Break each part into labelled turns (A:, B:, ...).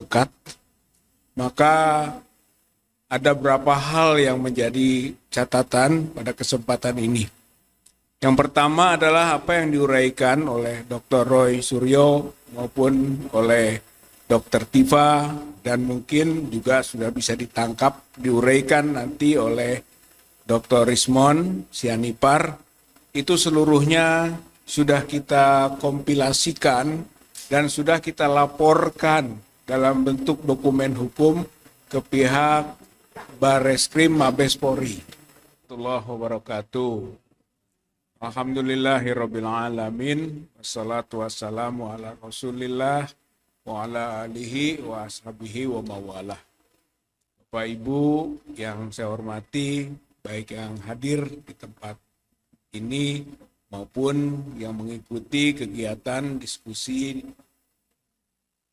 A: dekat, maka ada beberapa hal yang menjadi catatan pada kesempatan ini. Yang pertama adalah apa yang diuraikan oleh Dr. Roy Suryo maupun oleh Dr. Tifa, dan mungkin juga sudah bisa ditangkap, diuraikan nanti oleh Dr. Rismon Sianipar. Itu seluruhnya sudah kita kompilasikan dan sudah kita laporkan dalam bentuk dokumen hukum ke pihak Bareskrim Mabes Polri. Warahmatullahi wabarakatuh. Alhamdulillahirabbil alamin. Wassalatu wassalamu ala Rasulillah wa ala alihi wa ashabihi wa mawalah. Bapak Ibu yang saya hormati, baik yang hadir di tempat ini maupun yang mengikuti kegiatan diskusi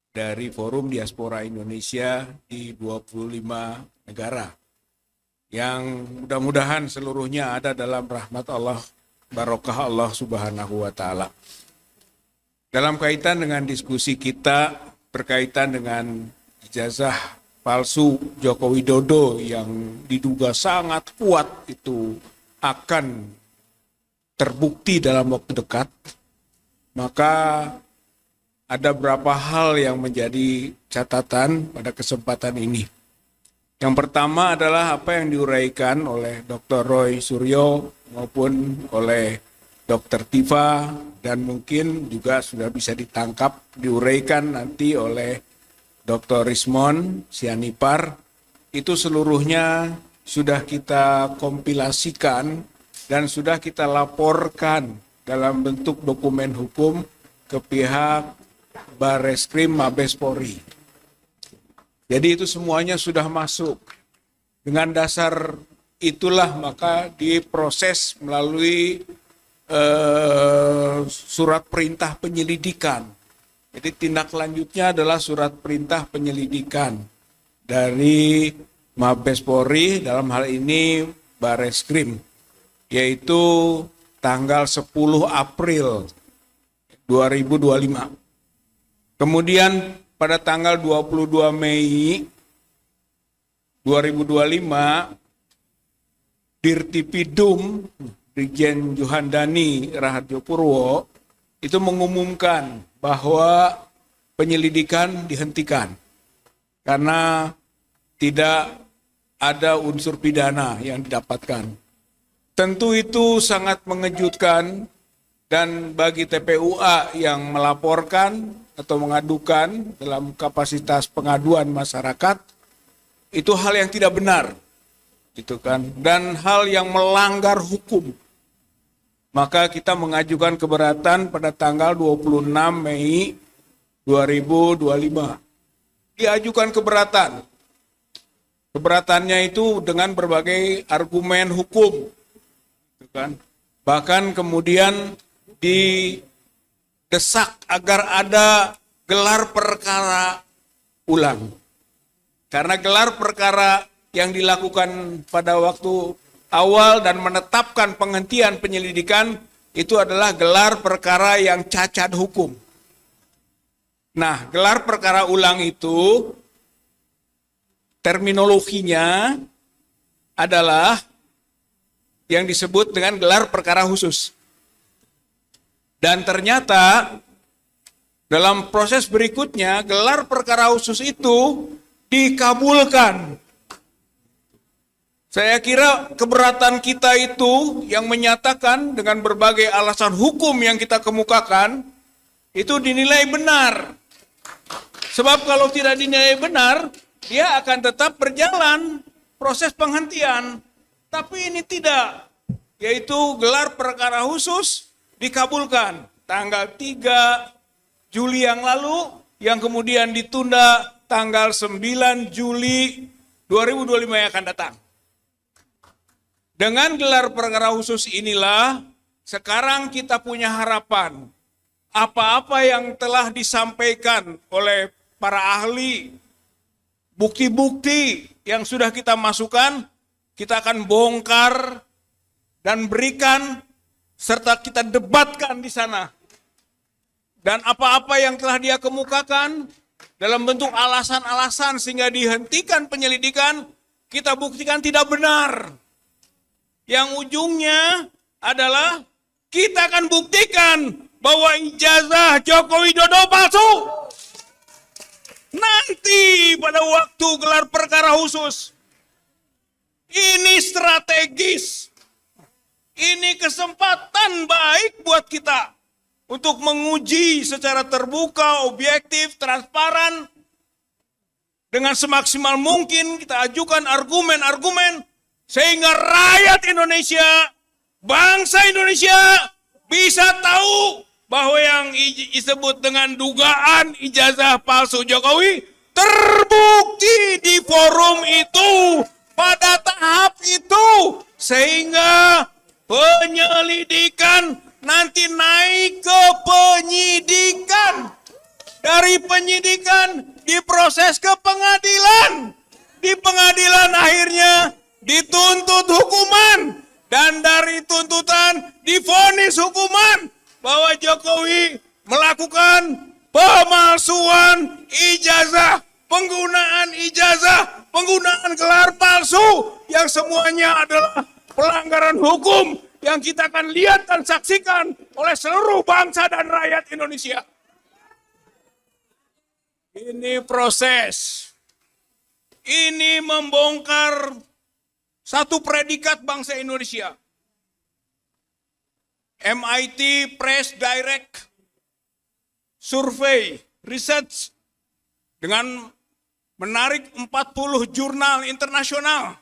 A: dari Forum Diaspora Indonesia di 25 negara, yang mudah-mudahan seluruhnya ada dalam rahmat Allah, barokah Allah Subhanahu wa Ta'ala. Dalam kaitan dengan diskusi kita berkaitan dengan ijazah palsu Joko Widodo yang diduga sangat kuat itu akan terbukti dalam waktu dekat, maka ada beberapa hal yang menjadi catatan pada kesempatan ini. Yang pertama adalah apa yang diuraikan oleh Dr. Roy Suryo maupun oleh Dr. Tifa, dan mungkin juga sudah bisa ditangkap, diuraikan nanti oleh Dr. Rismon Sianipar. Itu seluruhnya sudah kita kompilasikan dan sudah kita laporkan dalam bentuk dokumen hukum ke pihak Bareskrim Mabes Polri. Jadi itu semuanya sudah masuk. Dengan dasar itulah maka diproses melalui surat perintah penyelidikan. Jadi tindak lanjutnya adalah surat perintah penyelidikan dari Mabes Polri, dalam hal ini Bareskrim, yaitu tanggal 10 April 2025. Kemudian pada tanggal 22 Mei 2025, Dirtipidum Brigjen Juhandani Raharjo Purwo itu mengumumkan bahwa penyelidikan dihentikan karena tidak ada unsur pidana yang didapatkan. Tentu itu sangat mengejutkan, dan bagi TPUA yang melaporkan atau mengadukan dalam kapasitas pengaduan masyarakat, itu hal yang tidak benar, gitu kan, dan hal yang melanggar hukum. Maka kita mengajukan keberatan pada tanggal 26 Mei 2025. Diajukan keberatan. Keberatannya itu dengan berbagai argumen hukum. Kan? Bahkan kemudian didesak agar ada gelar perkara ulang. Karena gelar perkara yang dilakukan pada waktu awal dan menetapkan penghentian penyelidikan itu adalah gelar perkara yang cacat hukum. Nah, gelar perkara ulang itu terminologinya adalah yang disebut dengan gelar perkara khusus. Dan ternyata dalam proses berikutnya gelar perkara khusus itu dikabulkan. Saya kira keberatan kita itu yang menyatakan dengan berbagai alasan hukum yang kita kemukakan itu dinilai benar. Sebab kalau tidak dinilai benar, dia akan tetap berjalan proses penghentian. Tapi ini tidak, yaitu gelar perkara khusus dikabulkan tanggal 3 Juli yang lalu, yang kemudian ditunda tanggal 9 Juli 2025 yang akan datang. Dengan gelar perkara khusus inilah sekarang kita punya harapan. Apa-apa yang telah disampaikan oleh para ahli, bukti-bukti yang sudah kita masukkan, kita akan bongkar dan berikan serta kita debatkan di sana. Dan apa-apa yang telah dia kemukakan, dalam bentuk alasan-alasan sehingga dihentikan penyelidikan, kita buktikan tidak benar. Yang ujungnya adalah kita akan buktikan bahwa ijazah Joko Widodo palsu. Nanti pada waktu gelar perkara khusus. Ini strategis. Ini kesempatan baik buat kita untuk menguji secara terbuka, objektif, transparan. Dengan semaksimal mungkin kita ajukan argumen-argumen sehingga rakyat Indonesia, bangsa Indonesia bisa tahu bahwa yang disebut dengan dugaan ijazah palsu Jokowi terbukti di forum itu, pada tahap itu, sehingga penyelidikan nanti naik ke penyidikan. Dari penyidikan diproses ke pengadilan. Di pengadilan akhirnya dituntut hukuman. Dan dari tuntutan divonis hukuman bahwa Jokowi melakukan pemalsuan ijazah, penggunaan gelar palsu yang semuanya adalah pelanggaran hukum yang kita akan lihat dan saksikan oleh seluruh bangsa dan rakyat Indonesia. Ini proses. Ini membongkar satu predikat bangsa Indonesia. MIT Press Direct Survey Research dengan menarik 40 jurnal internasional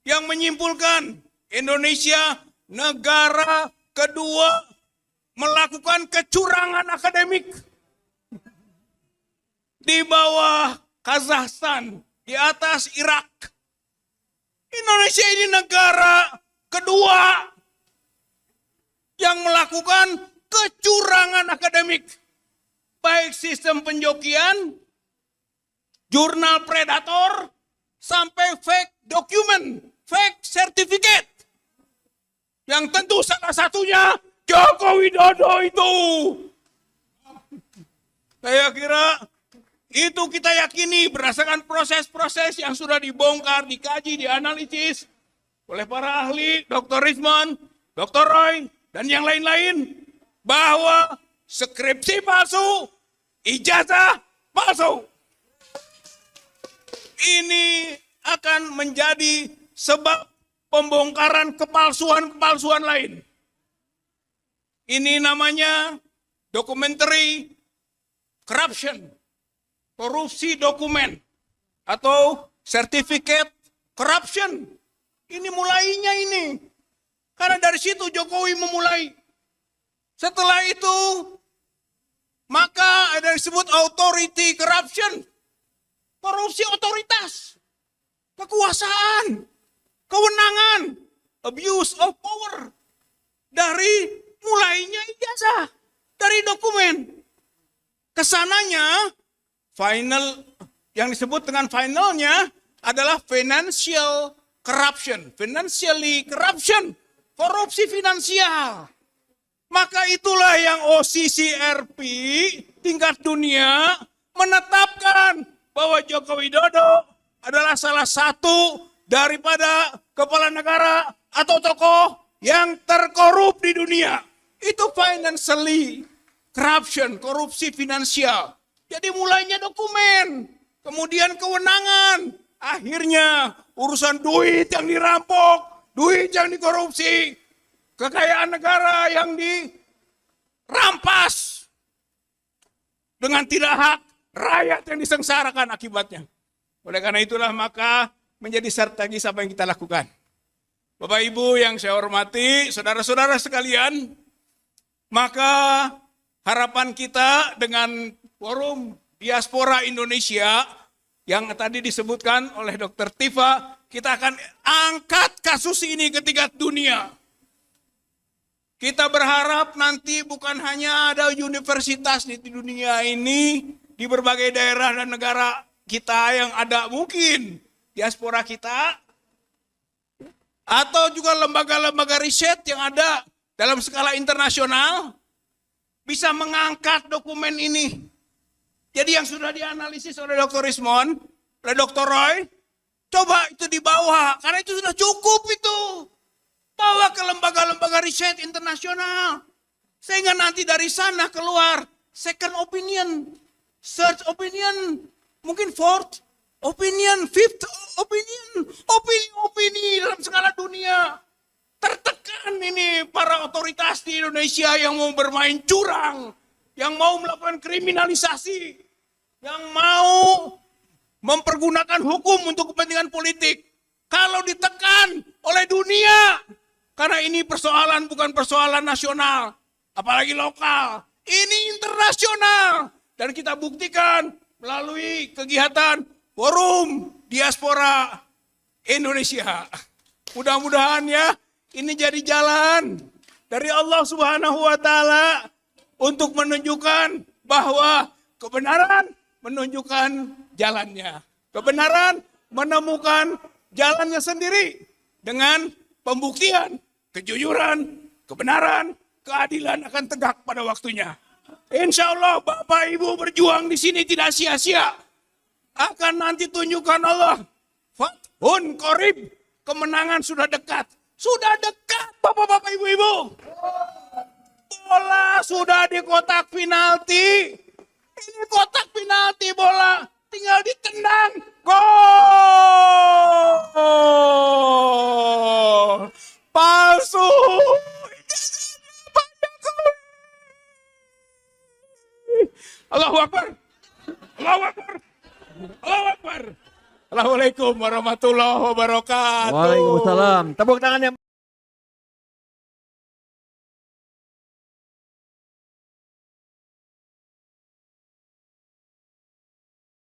A: yang menyimpulkan Indonesia negara kedua melakukan kecurangan akademik di bawah Kazakhstan, di atas Irak. Indonesia ini negara kedua yang melakukan kecurangan akademik. Baik sistem penjokian, jurnal predator, sampai fake document, fake certificate. Yang tentu salah satunya Joko Widodo itu. Saya kira itu kita yakini berdasarkan proses-proses yang sudah dibongkar, dikaji, dianalisis oleh para ahli, Dr. Rizman, Dr. Roy, dan yang lain-lain, bahwa skripsi palsu, ijazah palsu. Ini akan menjadi sebab pembongkaran kepalsuan-kepalsuan lain. Ini namanya documentary corruption. Korupsi dokumen atau certificate corruption. Ini mulainya ini. Karena dari situ Jokowi memulai. Setelah itu maka ada disebut authority corruption. Korupsi otoritas. Kekuasaan. Kewenangan. Abuse of power. Dari mulainya ijazah. Dari dokumen. Kesananya final, yang disebut dengan finalnya adalah financial corruption. Financially corruption. Korupsi finansial. Maka itulah yang OCCRP tingkat dunia menetapkan bahwa Joko Widodo adalah salah satu daripada kepala negara atau tokoh yang terkorup di dunia. Itu financially corruption, korupsi finansial. Jadi mulainya dokumen, kemudian kewenangan, akhirnya urusan duit yang dirampok, duit yang dikorupsi, kekayaan negara yang dirampas dengan tidak hak, rakyat yang disengsarakan akibatnya. Oleh karena itulah maka menjadi strategis apa yang kita lakukan. Bapak Ibu yang saya hormati, saudara-saudara sekalian, maka harapan kita dengan Forum Diaspora Indonesia yang tadi disebutkan oleh Dr. Tifa, kita akan angkat kasus ini ke tingkat dunia. Kita berharap nanti bukan hanya ada universitas di dunia ini, di berbagai daerah dan negara kita yang ada mungkin diaspora kita, atau juga lembaga-lembaga riset yang ada dalam skala internasional, bisa mengangkat dokumen ini Jadi yang sudah dianalisis oleh Dr. Rismond, oleh Dr. Roy, coba itu dibawa, karena itu sudah cukup itu. Bawa ke lembaga-lembaga riset internasional. Sehingga nanti dari sana keluar second opinion, third opinion, mungkin fourth opinion, fifth opinion, opini dalam segala dunia. Tertekan ini para otoritas di Indonesia yang mau bermain curang, yang mau melakukan kriminalisasi, yang mau mempergunakan hukum untuk kepentingan politik. Kalau ditekan oleh dunia, karena ini persoalan bukan persoalan nasional, apalagi lokal. Ini internasional. Dan kita buktikan melalui kegiatan Forum Diaspora Indonesia. Mudah-mudahan ya, ini jadi jalan dari Allah Subhanahu wa Ta'ala untuk menunjukkan bahwa kebenaran menunjukkan jalannya. Kebenaran menemukan jalannya sendiri dengan pembuktian, kejujuran, kebenaran, keadilan akan tegak pada waktunya. Insya Allah Bapak Ibu berjuang di sini tidak sia-sia. Akan nanti tunjukkan Allah. Fathun Qorib, kemenangan sudah dekat. Sudah dekat Bapak-Bapak Ibu-Ibu. Bola sudah di kotak penalti. Ini kotak penalti bola. Tinggal ditendang. Gol. Palsu. Allahu Akbar. Allahu Akbar. Allahu Akbar. Assalamualaikum warahmatullahi wabarakatuh.
B: Waalaikumsalam. Tepuk tangan yang